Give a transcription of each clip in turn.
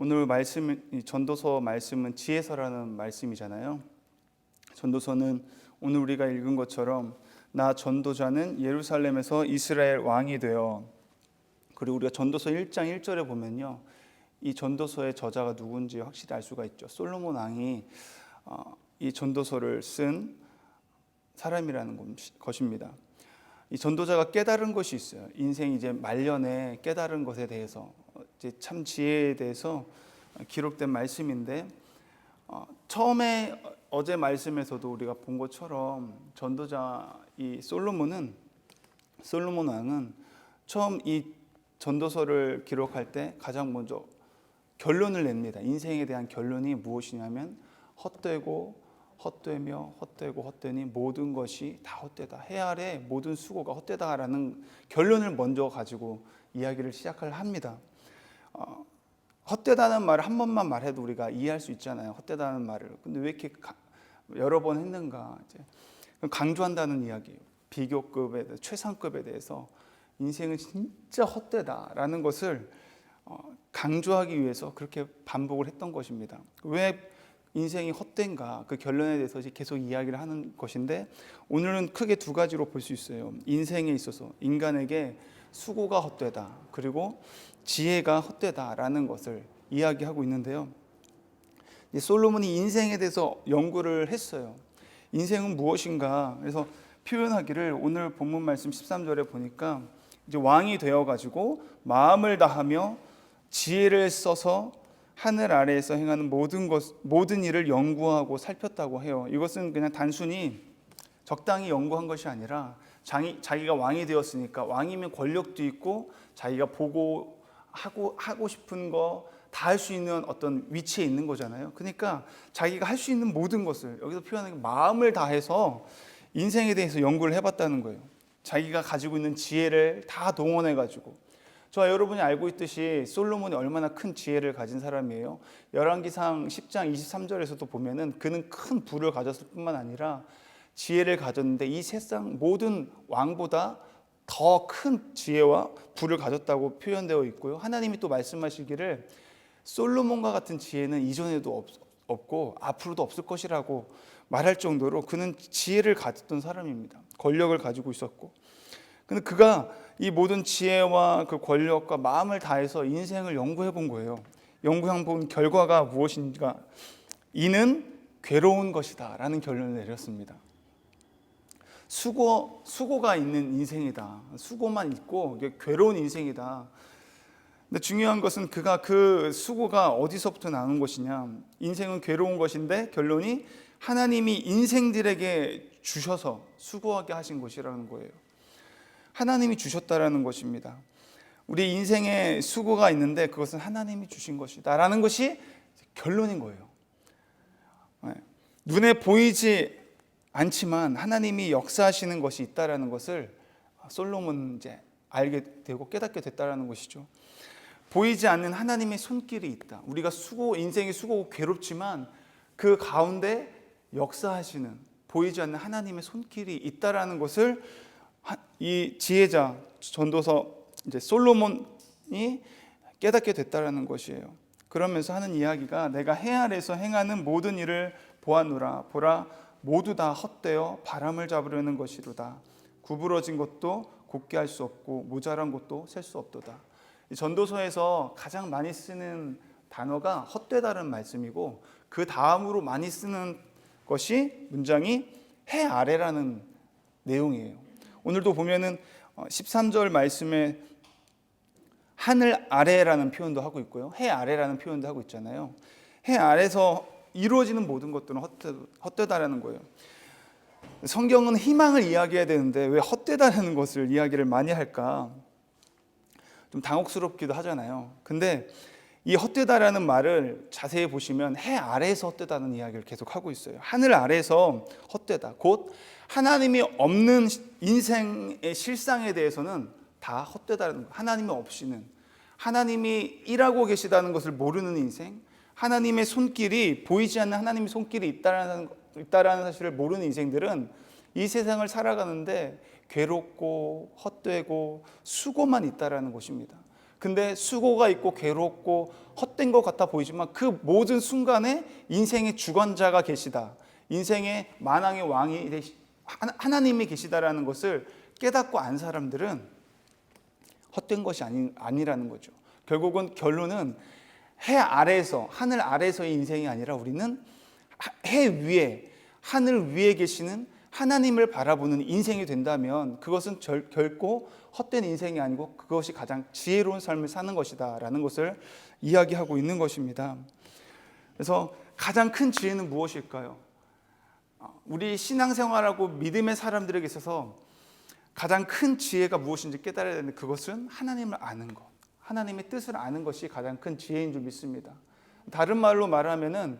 오늘 말씀, 전도서 말씀은 지혜서라는 말씀이잖아요. 전도서는 오늘 우리가 읽은 것처럼 나 전도자는 예루살렘에서 이스라엘 왕이 되어, 그리고 우리가 전도서 1장 1절에 보면요, 이 전도서의 저자가 누군지 확실히 알 수가 있죠. 솔로몬 왕이 이 전도서를 쓴 사람이라는 것입니다. 이 전도자가 깨달은 것이 있어요. 인생 이제 말년에 깨달은 것에 대해서, 이제 참 지혜에 대해서 기록된 말씀인데, 처음에 어제 말씀에서도 우리가 본 것처럼 전도자 이 솔로몬 왕은 처음 이 전도서를 기록할 때 가장 먼저 결론을 냅니다. 인생에 대한 결론이 무엇이냐면 헛되고 헛되며 헛되고 헛되니 모든 것이 다 헛되다. 해 아래 모든 수고가 헛되다라는 결론을 먼저 가지고 이야기를 시작을 합니다. 헛되다는 말을 한 번만 말해도 우리가 이해할 수 있잖아요. 헛되다는 말을. 근데 왜 이렇게 여러 번 했는가? 이제 강조한다는 이야기예요. 비교급에 대해서, 최상급에 대해서 인생은 진짜 헛되다라는 것을 강조하기 위해서 그렇게 반복을 했던 것입니다. 왜 인생이 헛된가? 그 결론에 대해서 계속 이야기를 하는 것인데, 오늘은 크게 두 가지로 볼 수 있어요. 인생에 있어서 인간에게 수고가 헛되다, 그리고 지혜가 헛되다라는 것을 이야기하고 있는데요. 솔로몬이 인생에 대해서 연구를 했어요. 인생은 무엇인가? 그래서 표현하기를, 오늘 본문 말씀 13절에 보니까 이제 왕이 되어가지고 마음을 다하며 지혜를 써서 하늘 아래에서 행하는 모든 일을 연구하고 살폈다고 해요. 이것은 그냥 단순히 적당히 연구한 것이 아니라 자기가 왕이 되었으니까, 왕이면 권력도 있고 자기가 보고 하고 싶은 거 다 할 수 있는 어떤 위치에 있는 거잖아요. 그러니까 자기가 할 수 있는 모든 것을, 여기서 표현하는 게 마음을 다해서 인생에 대해서 연구를 해봤다는 거예요. 자기가 가지고 있는 지혜를 다 동원해가지고. 저와 여러분이 알고 있듯이 솔로몬이 얼마나 큰 지혜를 가진 사람이에요. 열왕기상 10장 23절에서도 보면은 그는 큰 부를 가졌을 뿐만 아니라 지혜를 가졌는데, 이 세상 모든 왕보다 더 큰 지혜와 부를 가졌다고 표현되어 있고요. 하나님이 또 말씀하시기를 솔로몬과 같은 지혜는 이전에도 없고 앞으로도 없을 것이라고 말할 정도로 그는 지혜를 가졌던 사람입니다. 권력을 가지고 있었고. 근데 그가 이 모든 지혜와 그 권력과 마음을 다해서 인생을 연구해 본 거예요. 연구해 본 결과가 무엇인가? 이는 괴로운 것이다 라는 결론을 내렸습니다. 수고가 있는 인생이다. 수고만 있고 괴로운 인생이다. 근데 중요한 것은 그가 그 수고가 어디서부터 나는 것이냐? 인생은 괴로운 것인데 결론이 하나님이 인생들에게 주셔서 수고하게 하신 것이라는 거예요. 하나님이 주셨다라는 것입니다. 우리 인생에 수고가 있는데 그것은 하나님이 주신 것이다 라는 것이 결론인 거예요. 눈에 보이지 않지만 하나님이 역사하시는 것이 있다라는 것을 솔로몬은 이제 알게 되고 깨닫게 됐다라는 것이죠. 보이지 않는 하나님의 손길이 있다. 우리가 인생이 수고고 괴롭지만 그 가운데 역사하시는, 보이지 않는 하나님의 손길이 있다라는 것을 이 지혜자 전도서 이제 솔로몬이 깨닫게 됐다라는 것이에요. 그러면서 하는 이야기가, 내가 해 아래에서 행하는 모든 일을 보았노라. 보라, 모두 다 헛되어 바람을 잡으려는 것이로다. 구부러진 것도 곱게 할 수 없고 모자란 것도 셀 수 없도다. 이 전도서에서 가장 많이 쓰는 단어가 헛되다는 말씀이고, 그 다음으로 많이 쓰는 것이 문장이 해 아래라는 내용이에요. 오늘도 보면은 13절 말씀에 하늘 아래라는 표현도 하고 있고요, 해 아래라는 표현도 하고 있잖아요. 해 아래서 이루어지는 모든 것들은 헛되다라는 거예요. 성경은 희망을 이야기해야 되는데 왜 헛되다라는 것을 이야기를 많이 할까? 좀 당혹스럽기도 하잖아요. 근데 이 헛되다라는 말을 자세히 보시면 해 아래에서 헛되다는 이야기를 계속 하고 있어요. 하늘 아래에서 헛되다, 곧 하나님이 없는 인생의 실상에 대해서는 다 헛되다는 거예요. 하나님이 없이는, 하나님이 일하고 계시다는 것을 모르는 인생, 하나님의 손길이, 보이지 않는 하나님의 손길이 있다라는 사실을 모르는 인생들은 이 세상을 살아가는데 괴롭고 헛되고 수고만 있다라는 것입니다. 근데 수고가 있고 괴롭고 헛된 것 같아 보이지만 그 모든 순간에 인생의 주관자가 계시다, 인생의 만왕의 왕이 하나님이 계시다라는 것을 깨닫고 안 사람들은 헛된 것이 아니라는 거죠. 결론은 해 아래에서, 하늘 아래에서의 인생이 아니라 우리는 해 위에, 하늘 위에 계시는 하나님을 바라보는 인생이 된다면 그것은 결코 헛된 인생이 아니고 그것이 가장 지혜로운 삶을 사는 것이다 라는 것을 이야기하고 있는 것입니다. 그래서 가장 큰 지혜는 무엇일까요? 우리 신앙생활하고 믿음의 사람들에게 있어서 가장 큰 지혜가 무엇인지 깨달아야 되는데, 그것은 하나님을 아는 것, 하나님의 뜻을 아는 것이 가장 큰 지혜인 줄 믿습니다. 다른 말로 말하면은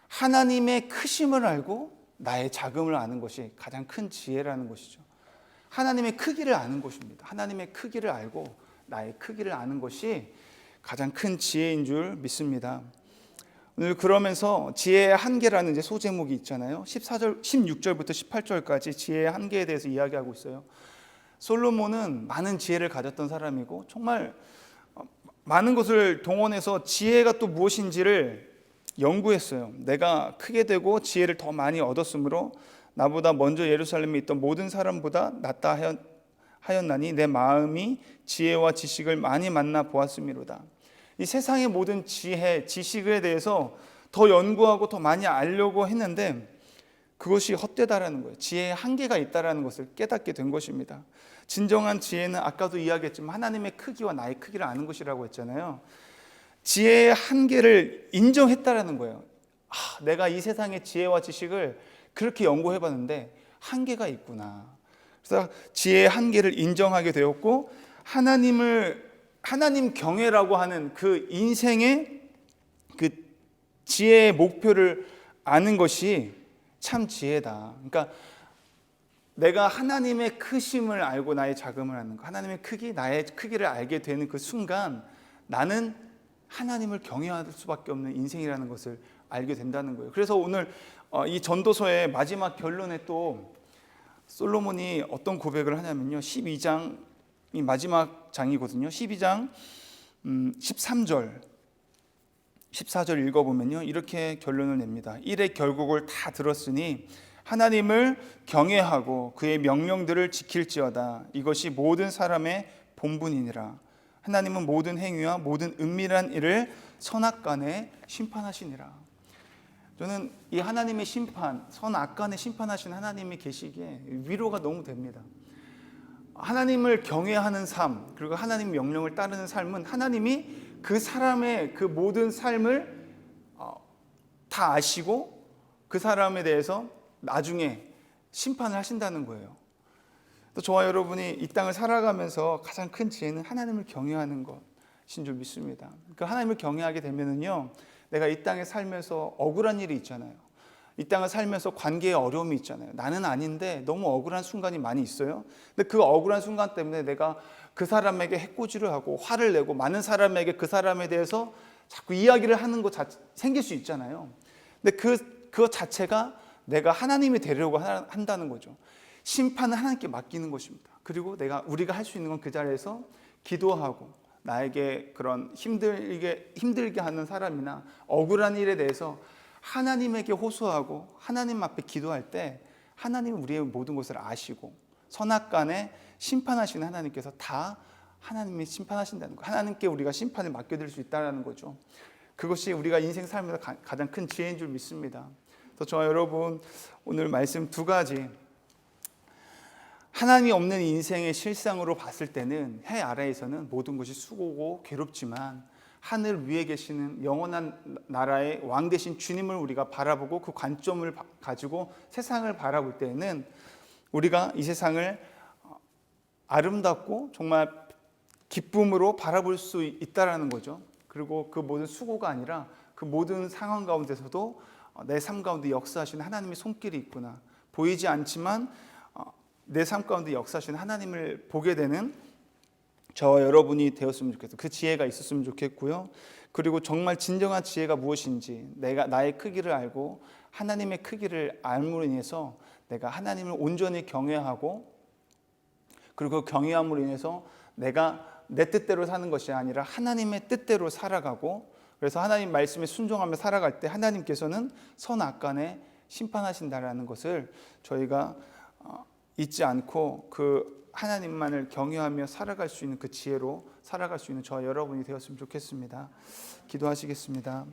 하나님의 크심을 알고 나의 작음을 아는 것이 가장 큰 지혜라는 것이죠. 하나님의 크기를 아는 것입니다. 하나님의 크기를 알고 나의 크기를 아는 것이 가장 큰 지혜인 줄 믿습니다. 오늘 그러면서 지혜의 한계라는 이제 소제목이 있잖아요. 16절부터 18절까지 지혜의 한계에 대해서 이야기하고 있어요. 솔로몬은 많은 지혜를 가졌던 사람이고 정말 많은 것을 동원해서 지혜가 또 무엇인지를 연구했어요. 내가 크게 되고 지혜를 더 많이 얻었으므로 나보다 먼저 예루살렘에 있던 모든 사람보다 낫다 하였나니 내 마음이 지혜와 지식을 많이 만나 보았음이로다. 이 세상의 모든 지혜, 지식에 대해서 더 연구하고 더 많이 알려고 했는데 그것이 헛되다라는 거예요. 지혜의 한계가 있다라는 것을 깨닫게 된 것입니다. 진정한 지혜는 아까도 이야기했지만 하나님의 크기와 나의 크기를 아는 것이라고 했잖아요. 지혜의 한계를 인정했다라는 거예요. 내가 이 세상의 지혜와 지식을 그렇게 연구해봤는데 한계가 있구나. 그래서 지혜의 한계를 인정하게 되었고, 하나님 경외라고 하는 그 인생의 그 지혜의 목표를 아는 것이 참 지혜다. 그러니까 내가 하나님의 크심을 알고 나의 작음을 아는 것, 하나님의 크기, 나의 크기를 알게 되는 그 순간 나는 하나님을 경외할 수밖에 없는 인생이라는 것을 알게 된다는 거예요. 그래서 오늘 이 전도서의 마지막 결론에 또 솔로몬이 어떤 고백을 하냐면요, 12장이 마지막 장이거든요. 12장 13절 14절 읽어보면요, 이렇게 결론을 냅니다. 일의 결국을 다 들었으니 하나님을 경외하고 그의 명령들을 지킬지어다. 이것이 모든 사람의 본분이니라. 하나님은 모든 행위와 모든 은밀한 일을 선악간에 심판하시니라. 저는 이 하나님의 심판, 선악간에 심판하신 하나님이 계시기에 위로가 너무 됩니다. 하나님을 경외하는 삶, 그리고 하나님 명령을 따르는 삶은 하나님이 그 사람의 그 모든 삶을 다 아시고 그 사람에 대해서 나중에 심판을 하신다는 거예요. 또 저와 여러분이 이 땅을 살아가면서 가장 큰 지혜는 하나님을 경외하는 것인 줄 믿습니다. 그 하나님을 경외하게 되면은요, 내가 이 땅에 살면서 억울한 일이 있잖아요. 이 땅을 살면서 관계에 어려움이 있잖아요. 나는 아닌데 너무 억울한 순간이 많이 있어요. 근데 그 억울한 순간 때문에 내가 그 사람에게 해코지를 하고 화를 내고 많은 사람에게 그 사람에 대해서 자꾸 이야기를 하는 것 생길 수 있잖아요. 근데 그것 자체가 내가 하나님이 되려고 한다는 거죠. 심판은 하나님께 맡기는 것입니다. 그리고 우리가 할 수 있는 건 그 자리에서 기도하고 나에게 그런 힘들게 하는 사람이나 억울한 일에 대해서 하나님에게 호소하고 하나님 앞에 기도할 때 하나님은 우리의 모든 것을 아시고 선악간에 심판하시는 하나님께서 다 하나님이 심판하신다는 거, 하나님께 우리가 심판을 맡겨드릴 수 있다는 거죠. 그것이 우리가 인생 삶에서 가장 큰 지혜인 줄 믿습니다. 그래서 저와 여러분, 오늘 말씀 두 가지, 하나님이 없는 인생의 실상으로 봤을 때는 해 아래에서는 모든 것이 수고고 괴롭지만 하늘 위에 계시는 영원한 나라의 왕 되신 주님을 우리가 바라보고 그 관점을 가지고 세상을 바라볼 때는 우리가 이 세상을 아름답고 정말 기쁨으로 바라볼 수 있다라는 거죠. 그리고 그 모든 수고가 아니라 그 모든 상황 가운데서도 내 삶 가운데 역사하시는 하나님의 손길이 있구나, 보이지 않지만 내 삶 가운데 역사하시는 하나님을 보게 되는 저와 여러분이 되었으면 좋겠어요. 그 지혜가 있었으면 좋겠고요. 그리고 정말 진정한 지혜가 무엇인지, 내가 나의 크기를 알고 하나님의 크기를 알므로 인해서 내가 하나님을 온전히 경외하고, 그리고 그 경외함으로 인해서 내가 내 뜻대로 사는 것이 아니라 하나님의 뜻대로 살아가고, 그래서 하나님 말씀에 순종하며 살아갈 때 하나님께서는 선악간에 심판하신다라는 것을 저희가 잊지 않고 그 하나님만을 경외하며 살아갈 수 있는 그 지혜로 살아갈 수 있는 저와 여러분이 되었으면 좋겠습니다. 기도하시겠습니다.